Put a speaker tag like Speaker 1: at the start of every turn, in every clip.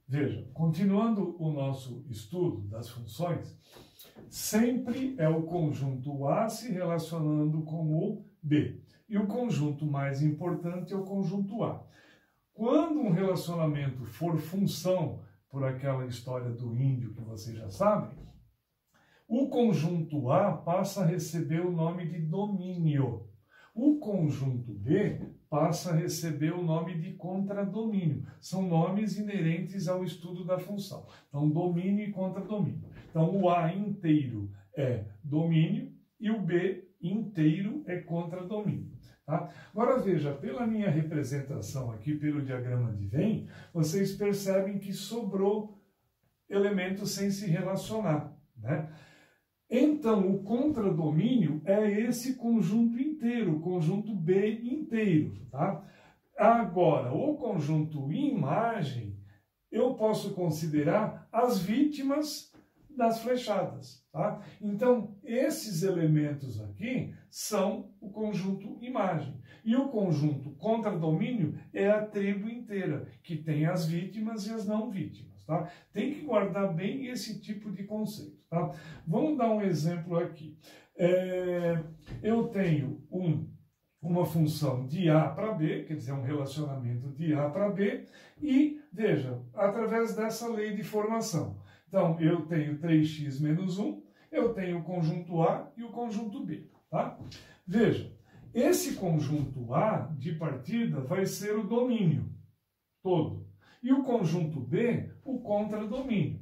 Speaker 1: Veja, continuando o nosso estudo das funções, sempre é o conjunto A se relacionando com o B. E o conjunto mais importante é o conjunto A. Quando um relacionamento for função, por aquela história do índio que vocês já sabem, o conjunto A passa a receber o nome de domínio. O conjunto B passa a receber o nome de contradomínio. São nomes inerentes ao estudo da função. Então, domínio e contradomínio. Então, o A inteiro é domínio e o B inteiro é contradomínio. Tá? Agora, veja, pela minha representação aqui, pelo diagrama de Venn, vocês percebem que sobrou elementos sem se relacionar, né? Então, o contradomínio é esse conjunto inteiro, o conjunto B inteiro, tá? Agora, o conjunto imagem, eu posso considerar as vítimas das flechadas, tá? Então, esses elementos aqui são o conjunto imagem. E o conjunto contradomínio é a tribo inteira, que tem as vítimas e as não vítimas. Tá? Tem que guardar bem esse tipo de conceito. Tá? Vamos dar um exemplo aqui. Eu tenho uma função de A para B, quer dizer, um relacionamento de A para B, e, veja, através dessa lei de formação. Então, eu tenho 3x menos 1, eu tenho o conjunto A e o conjunto B. Tá? Veja, esse conjunto A, de partida, vai ser o domínio todo. E o conjunto B, o contradomínio.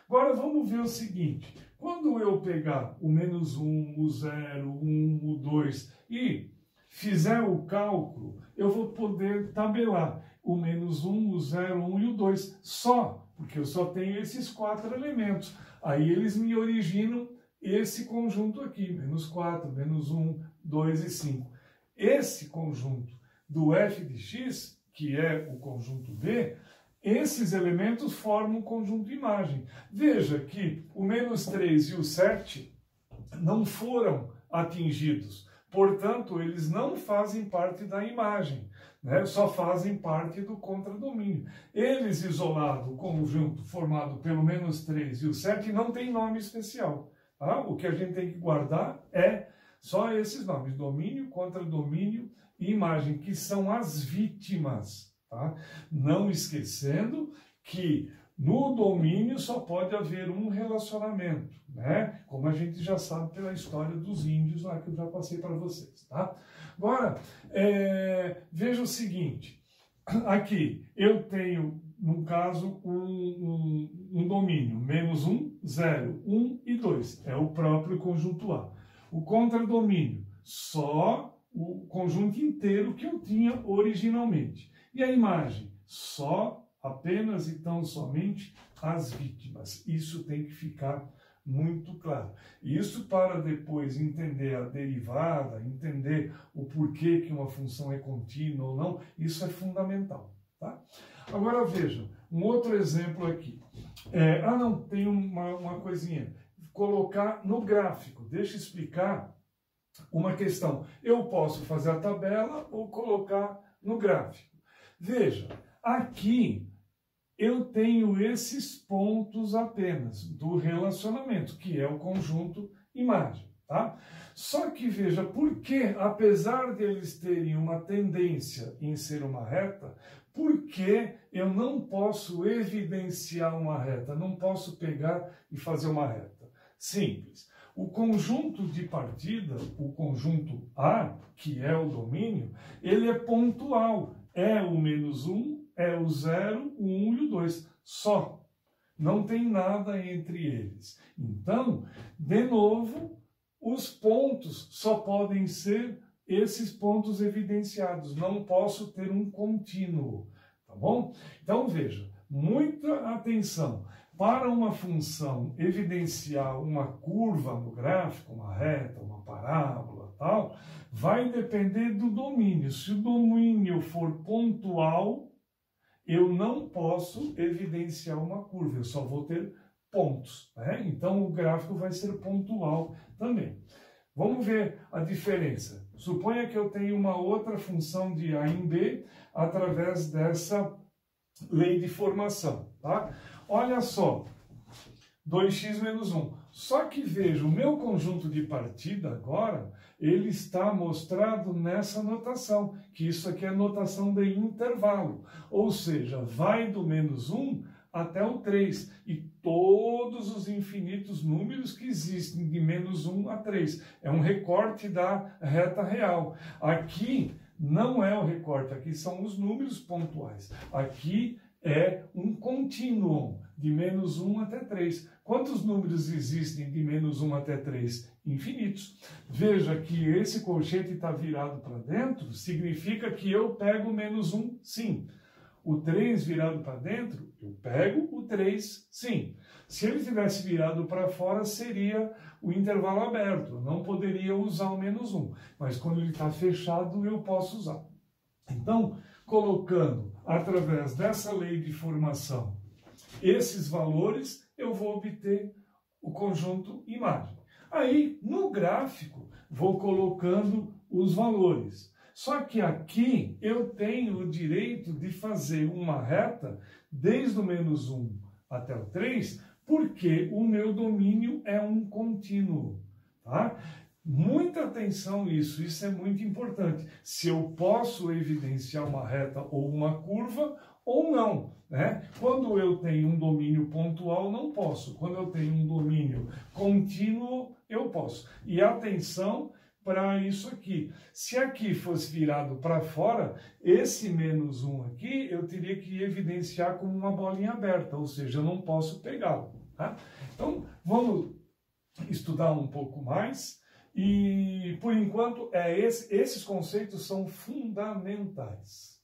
Speaker 1: Agora vamos ver o seguinte. Quando eu pegar o menos 1, o 0, o 1, o 2 e fizer o cálculo, eu vou poder tabelar o menos 1, o 0, o 1 e o 2 só, porque eu só tenho esses 4 elementos. Aí eles me originam esse conjunto aqui, menos 4, menos 1, 2 e 5. Esse conjunto do f de x, que é o conjunto B, esses elementos formam um conjunto imagem. Veja que o menos 3 e o 7 não foram atingidos. Portanto, eles não fazem parte da imagem, né? Só fazem parte do contradomínio. Eles isolados, o conjunto formado pelo menos 3 e o 7, não tem nome especial. Tá? O que a gente tem que guardar é só esses nomes, domínio, contradomínio e imagem, que são as vítimas. Tá? Não esquecendo que no domínio só pode haver um relacionamento, né? Como a gente já sabe pela história dos índios lá que eu já passei para vocês. Tá? Agora, veja o seguinte, aqui eu tenho, no caso, um domínio, menos 1, 0, 1 e 2, é o próprio conjunto A. O contradomínio, só o conjunto inteiro que eu tinha originalmente. E a imagem? Só, apenas e tão somente as vítimas. Isso tem que ficar muito claro. Isso para depois entender a derivada, entender o porquê que uma função é contínua ou não, isso é fundamental. Tá? Agora vejam, um outro exemplo aqui. Não, tem uma coisinha. Colocar no gráfico. Deixa eu explicar uma questão. Eu posso fazer a tabela ou colocar no gráfico. Veja, aqui eu tenho esses pontos apenas do relacionamento, que é o conjunto imagem, tá? Só que veja, porque apesar de eles terem uma tendência em ser uma reta, por que eu não posso evidenciar uma reta? Não posso pegar e fazer uma reta? Simples. O conjunto de partida, o conjunto A, que é o domínio, ele é pontual. É o menos 1, é o 0, o 1 e o 2. Só. Não tem nada entre eles. Então, de novo, os pontos só podem ser esses pontos evidenciados. Não posso ter um contínuo. Tá bom? Então, veja, muita atenção. Para uma função evidenciar uma curva no gráfico, uma reta, uma parábola, tal, vai depender do domínio. Se o domínio for pontual, eu não posso evidenciar uma curva, eu só vou ter pontos, né? Então o gráfico vai ser pontual também. Vamos ver a diferença. Suponha que eu tenho uma outra função de A em B através dessa lei de formação, tá? Olha só, 2x menos 1. Só que veja, o meu conjunto de partida agora, ele está mostrado nessa notação, que isso aqui é notação de intervalo. Ou seja, vai do menos 1 até o 3. E todos os infinitos números que existem de menos 1 a 3. É um recorte da reta real. Aqui não é o recorte, aqui são os números pontuais. Aqui é um contínuo de menos 1 até 3. Quantos números existem de menos 1 até 3? Infinitos. Veja que esse colchete está virado para dentro, significa que eu pego menos 1, sim. O 3 virado para dentro, eu pego o 3, sim. Se ele tivesse virado para fora, seria o intervalo aberto. Eu não poderia usar o menos 1. Mas quando ele está fechado, eu posso usar. Então, colocando, através dessa lei de formação, esses valores, eu vou obter o conjunto imagem. Aí, no gráfico, vou colocando os valores. Só que aqui eu tenho o direito de fazer uma reta desde o menos 1 até o 3, porque o meu domínio é um contínuo, tá? Muita atenção nisso, isso é muito importante. Se eu posso evidenciar uma reta ou uma curva ou não, né? Quando eu tenho um domínio pontual, não posso. Quando eu tenho um domínio contínuo, eu posso. E atenção para isso aqui. Se aqui fosse virado para fora, esse menos 1 aqui, eu teria que evidenciar como uma bolinha aberta, ou seja, eu não posso pegá-lo, tá? Então, vamos estudar um pouco mais. E, por enquanto, esses conceitos são fundamentais.